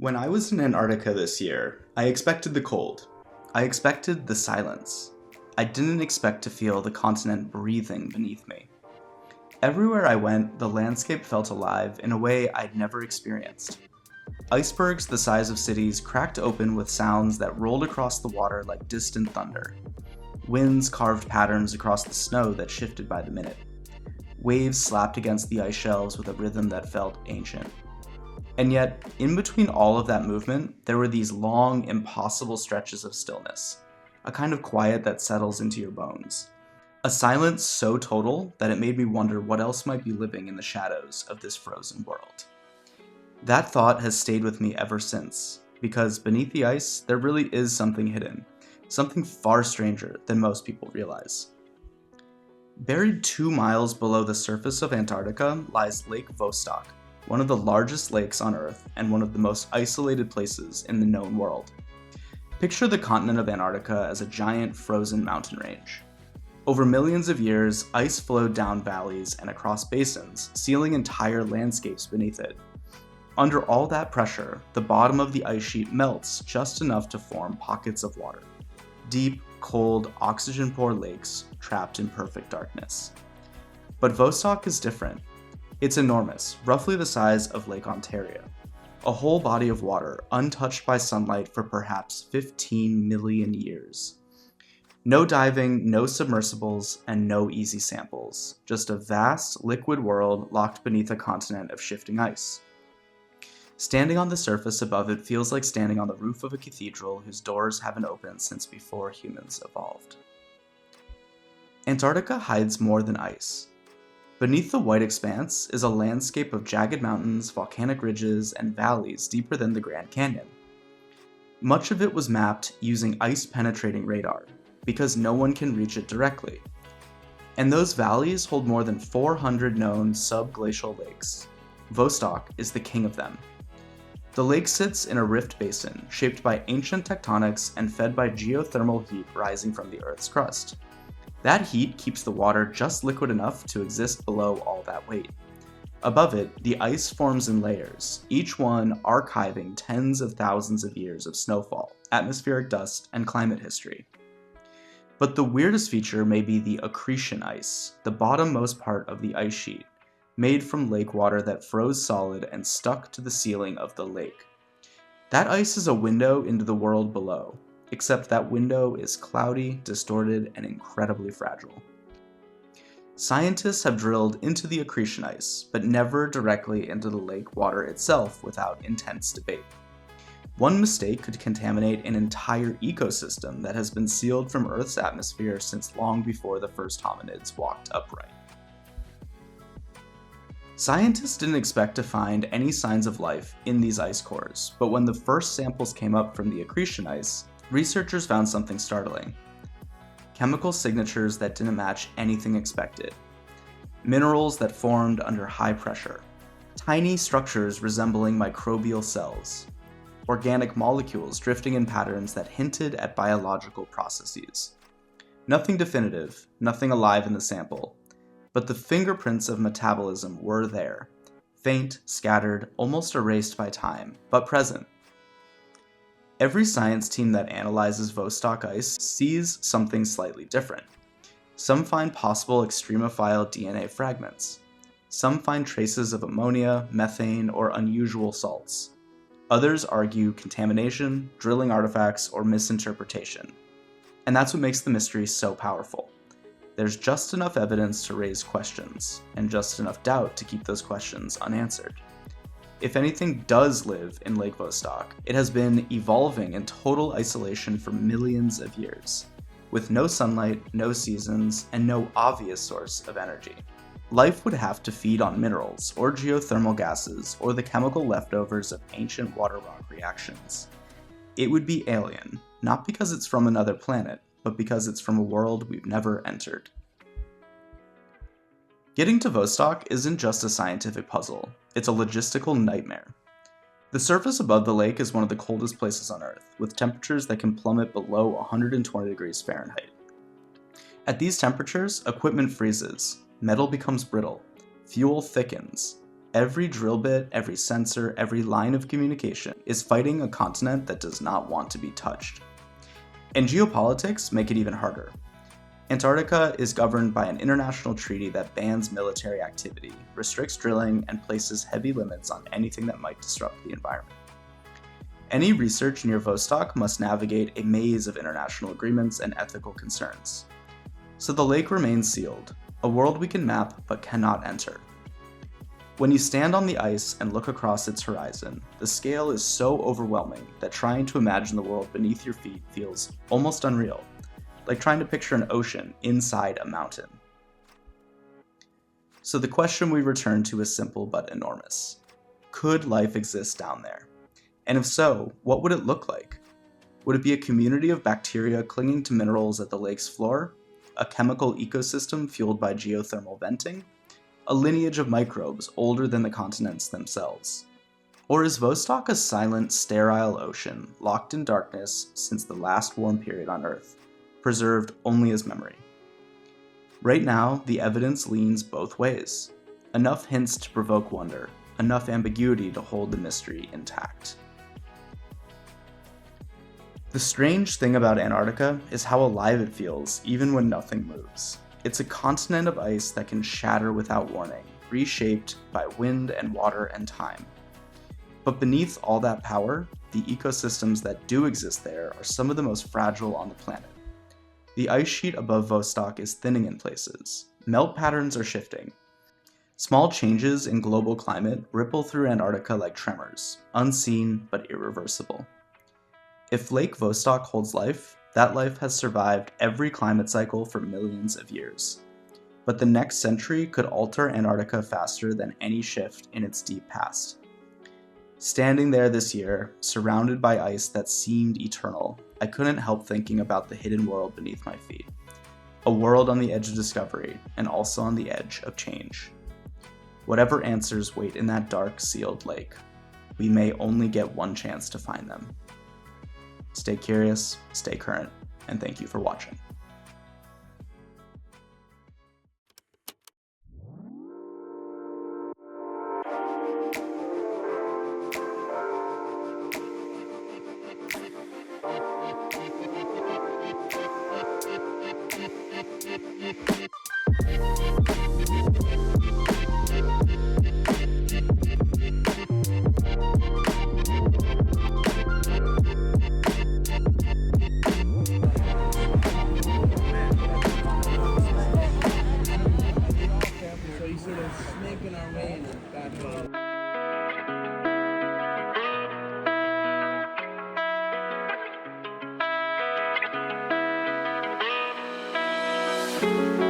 When I was in Antarctica this year, I expected the cold. I expected the silence. I didn't expect to feel the continent breathing beneath me. Everywhere I went, the landscape felt alive in a way I'd never experienced. Icebergs the size of cities cracked open with sounds that rolled across the water like distant thunder. Winds carved patterns across the snow that shifted by the minute. Waves slapped against the ice shelves with a rhythm that felt ancient. And yet, in between all of that movement, there were these long, impossible stretches of stillness, a kind of quiet that settles into your bones. A silence so total that it made me wonder what else might be living in the shadows of this frozen world. That thought has stayed with me ever since, because beneath the ice, there really is something hidden, something far stranger than most people realize. Buried 2 miles below the surface of Antarctica lies Lake Vostok, one of the largest lakes on Earth and one of the most isolated places in the known world. Picture the continent of Antarctica as a giant frozen mountain range. Over millions of years, ice flowed down valleys and across basins, sealing entire landscapes beneath it. Under all that pressure, the bottom of the ice sheet melts just enough to form pockets of water. Deep, cold, oxygen-poor lakes trapped in perfect darkness. But Vostok is different. It's enormous, roughly the size of Lake Ontario. A whole body of water, untouched by sunlight for perhaps 15 million years. No diving, no submersibles, and no easy samples. Just a vast, liquid world locked beneath a continent of shifting ice. Standing on the surface above it feels like standing on the roof of a cathedral whose doors haven't opened since before humans evolved. Antarctica hides more than ice. Beneath the white expanse is a landscape of jagged mountains, volcanic ridges, and valleys deeper than the Grand Canyon. Much of it was mapped using ice-penetrating radar, because no one can reach it directly. And those valleys hold more than 400 known subglacial lakes. Vostok is the king of them. The lake sits in a rift basin, shaped by ancient tectonics and fed by geothermal heat rising from the Earth's crust. That heat keeps the water just liquid enough to exist below all that weight. Above it, the ice forms in layers, each one archiving tens of thousands of years of snowfall, atmospheric dust, and climate history. But the weirdest feature may be the accretion ice, the bottommost part of the ice sheet, made from lake water that froze solid and stuck to the ceiling of the lake. That ice is a window into the world below, except that window is cloudy, distorted, and incredibly fragile. Scientists have drilled into the accretion ice, but never directly into the lake water itself without intense debate. One mistake could contaminate an entire ecosystem that has been sealed from Earth's atmosphere since long before the first hominids walked upright. Scientists didn't expect to find any signs of life in these ice cores, but when the first samples came up from the accretion ice, researchers found something startling. Chemical signatures that didn't match anything expected. Minerals that formed under high pressure. Tiny structures resembling microbial cells. Organic molecules drifting in patterns that hinted at biological processes. Nothing definitive, nothing alive in the sample, but the fingerprints of metabolism were there. Faint, scattered, almost erased by time, but present. Every science team that analyzes Vostok ice sees something slightly different. Some find possible extremophile DNA fragments. Some find traces of ammonia, methane, or unusual salts. Others argue contamination, drilling artifacts, or misinterpretation. And that's what makes the mystery so powerful. There's just enough evidence to raise questions, and just enough doubt to keep those questions unanswered. If anything does live in Lake Vostok, it has been evolving in total isolation for millions of years, with no sunlight, no seasons, and no obvious source of energy. Life would have to feed on minerals, or geothermal gases, or the chemical leftovers of ancient water rock reactions. It would be alien, not because it's from another planet, but because it's from a world we've never entered. Getting to Vostok isn't just a scientific puzzle, it's a logistical nightmare. The surface above the lake is one of the coldest places on Earth, with temperatures that can plummet below 120 degrees Fahrenheit. At these temperatures, equipment freezes, metal becomes brittle, fuel thickens, Every drill bit, every sensor, every line of communication is fighting a continent that does not want to be touched. And geopolitics make it even harder. Antarctica is governed by an international treaty that bans military activity, restricts drilling, and places heavy limits on anything that might disrupt the environment. Any research near Vostok must navigate a maze of international agreements and ethical concerns. So the lake remains sealed, a world we can map but cannot enter. When you stand on the ice and look across its horizon, the scale is so overwhelming that trying to imagine the world beneath your feet feels almost unreal, like trying to picture an ocean inside a mountain. So the question we return to is simple but enormous. Could life exist down there? And if so, what would it look like? Would it be a community of bacteria clinging to minerals at the lake's floor? A chemical ecosystem fueled by geothermal venting? A lineage of microbes older than the continents themselves? Or is Vostok a silent, sterile ocean, locked in darkness since the last warm period on Earth, preserved only as memory? Right now, the evidence leans both ways. Enough hints to provoke wonder, enough ambiguity to hold the mystery intact. The strange thing about Antarctica is how alive it feels even when nothing moves. It's a continent of ice that can shatter without warning, reshaped by wind and water and time. But beneath all that power, the ecosystems that do exist there are some of the most fragile on the planet. The ice sheet above Vostok is thinning in places. Melt patterns are shifting. Small changes in global climate ripple through Antarctica like tremors, unseen but irreversible. If Lake Vostok holds life, that life has survived every climate cycle for millions of years. But the next century could alter Antarctica faster than any shift in its deep past. Standing there this year, surrounded by ice that seemed eternal, I couldn't help thinking about the hidden world beneath my feet. A world on the edge of discovery, and also on the edge of change. Whatever answers wait in that dark, sealed lake, we may only get one chance to find them. Stay curious, stay current, and thank you for watching. So you see them snaking our way in the back. Thank you.